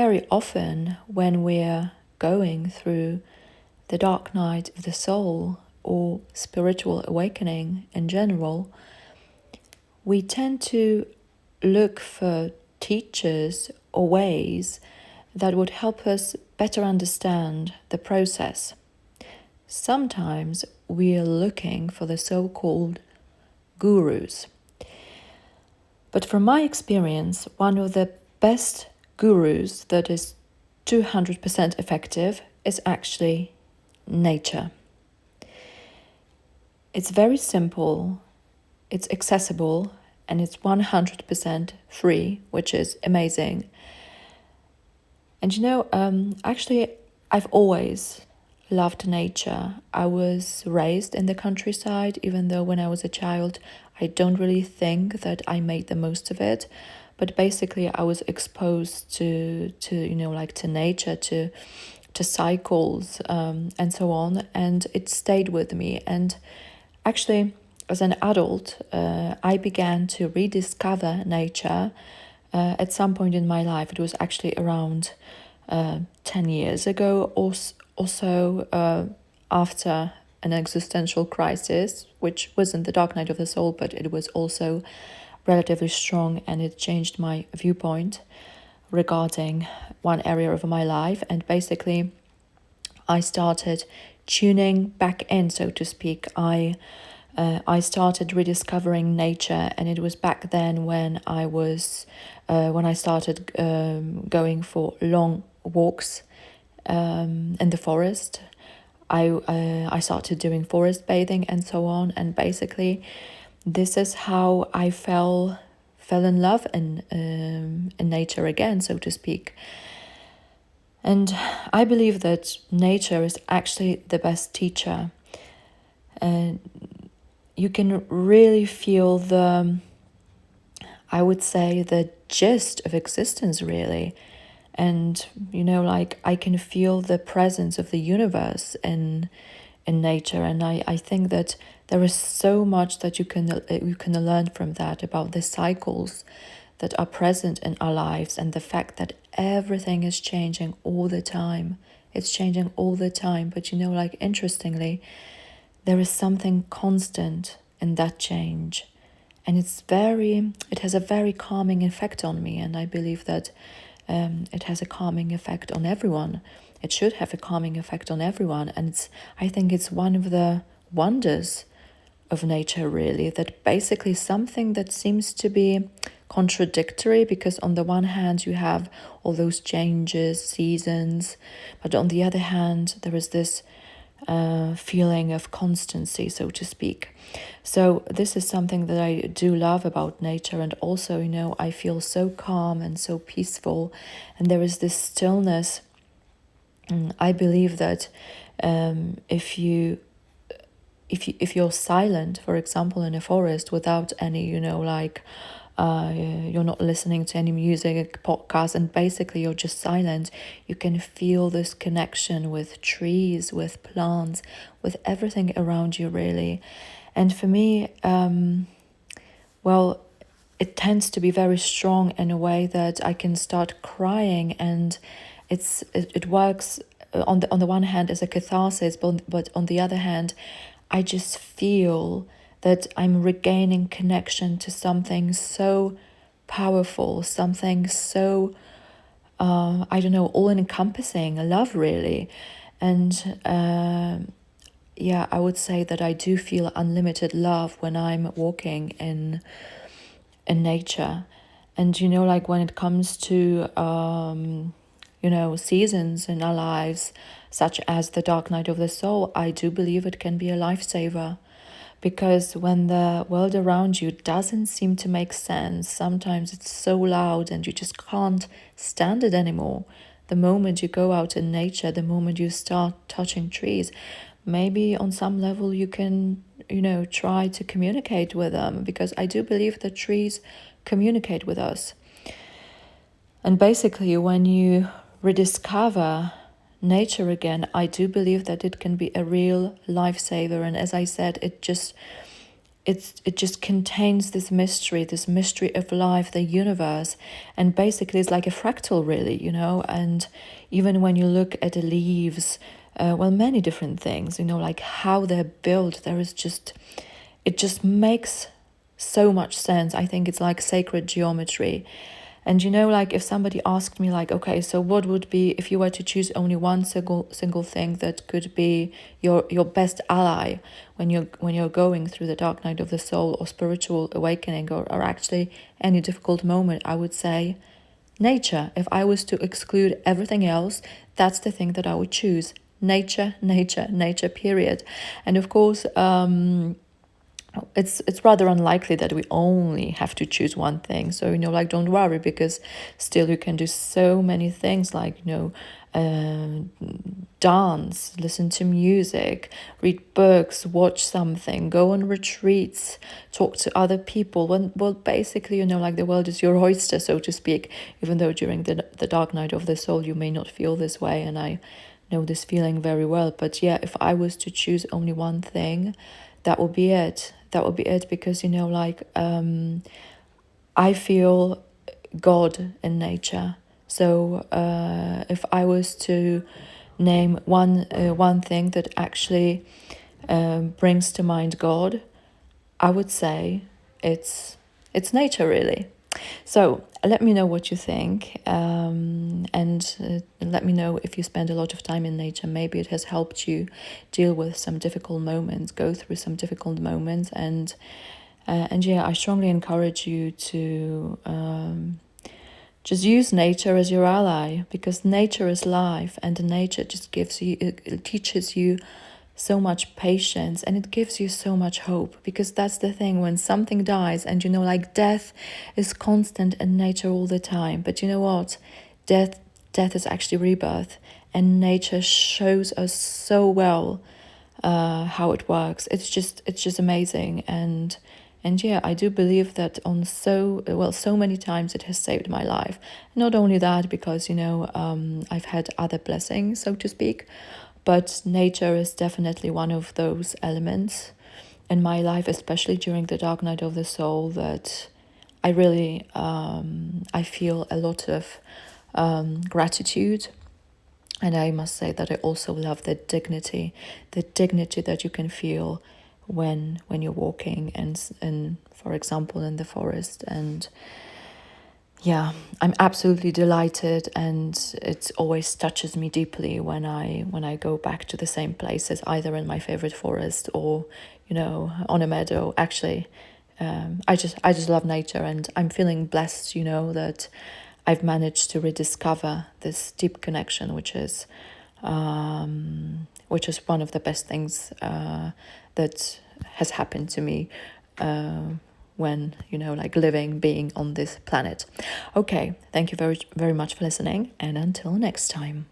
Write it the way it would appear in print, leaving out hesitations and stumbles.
very often when we're going through the dark night of the soul or spiritual awakening in general, we tend to look for teachers or ways that would help us better understand the process. Sometimes we are looking for the so-called gurus. But from my experience, one of the best gurus that is 200% effective is actually nature. It's very simple, it's accessible, and it's 100% free, which is amazing. And actually, I've always loved nature. I was raised in the countryside, even though when I was a child, I don't really think that I made the most of it. But basically, I was exposed to nature, to cycles, and so on, and it stayed with me. And actually, as an adult, I began to rediscover nature at some point in my life. It was actually around 10 years ago or so, after an existential crisis, which wasn't the dark night of the soul, but it was also relatively strong, and it changed my viewpoint regarding one area of my life. And basically, I started tuning back in, so to speak. I started rediscovering nature, and it was back then when I started going for long walks in the forest. I started doing forest bathing and so on, and basically, this is how I fell in love in nature again, so to speak. And I believe that nature is actually the best teacher. And you can really feel I would say, the gist of existence, really. And, I can feel the presence of the universe in nature. And I think that there is so much that you can learn from that, about the cycles that are present in our lives, and the fact that everything is changing all the time. It's changing all the time. But, interestingly, there is something constant in that change. And it has a very calming effect on me. And I believe that it has a calming effect on everyone. It should have a calming effect on everyone. And I think it's one of the wonders of nature, really, that basically something that seems to be contradictory, because on the one hand you have all those changes, seasons, but on the other hand there is this feeling of constancy, so to speak. So this is something that I do love about nature. And also, I feel so calm and so peaceful, and there is this stillness. I believe that if you're silent, for example, in a forest, without any, you're not listening to any music, podcast, and basically you're just silent, you can feel this connection with trees, with plants, with everything around you, really. And for me, it tends to be very strong in a way that I can start crying, and it works on the one hand as a catharsis, but on the other hand, I just feel that I'm regaining connection to something so powerful, something so all-encompassing, love, really. And I would say that I do feel unlimited love when I'm walking in nature. And when it comes to seasons in our lives, such as the dark night of the soul, I do believe it can be a lifesaver. Because when the world around you doesn't seem to make sense, sometimes it's so loud and you just can't stand it anymore. The moment you go out in nature, the moment you start touching trees, maybe on some level you can, try to communicate with them, because I do believe that trees communicate with us. And basically, when you rediscover nature again, I do believe that it can be a real lifesaver. And as I said, it it just contains this mystery of life, the universe, and basically it's like a fractal, really, and even when you look at the leaves, well, many different things, like how they're built, it just makes so much sense. I think it's like sacred geometry. And like if somebody asked me like, okay, so what would be if you were to choose only one single thing that could be your best ally when you're going through the dark night of the soul or spiritual awakening, or actually any difficult moment, I would say nature. If I was to exclude everything else, that's the thing that I would choose. Nature, nature, nature, period. And of course, it's rather unlikely that we only have to choose one thing. So like, don't worry, because still you can do so many things, like dance, listen to music, read books, watch something, go on retreats, talk to other people. Well, basically, like the world is your oyster, so to speak, even though during the dark night of the soul you may not feel this way, and I know this feeling very well. But yeah, if I was to choose only one thing, that would be it. That would be it, because like I feel God in nature. So if I was to name one thing that actually brings to mind God, I would say it's nature, really. So let me know what you think, and let me know if you spend a lot of time in nature. Maybe it has helped you deal with some difficult moments, go through some difficult moments, and yeah, I strongly encourage you to just use nature as your ally, because nature is life, and nature just it teaches you so much patience, and it gives you so much hope, because that's the thing. When something dies, and like death is constant in nature all the time, but you know what, death is actually rebirth, and nature shows us so well how it works. It's just amazing. And yeah, I do believe that on so many times it has saved my life. Not only that, because I've had other blessings, so to speak, but nature is definitely one of those elements in my life, especially during the dark night of the soul, that I really I feel a lot of gratitude. And I must say that I also love the dignity that you can feel when you're walking and for example in the forest. And yeah, I'm absolutely delighted, and it always touches me deeply when I go back to the same places, either in my favorite forest or on a meadow. Actually, I just love nature, and I'm feeling blessed, that I've managed to rediscover this deep connection, which is one of the best things that has happened to me when like being on this planet. Okay, thank you very much for listening, and until next time.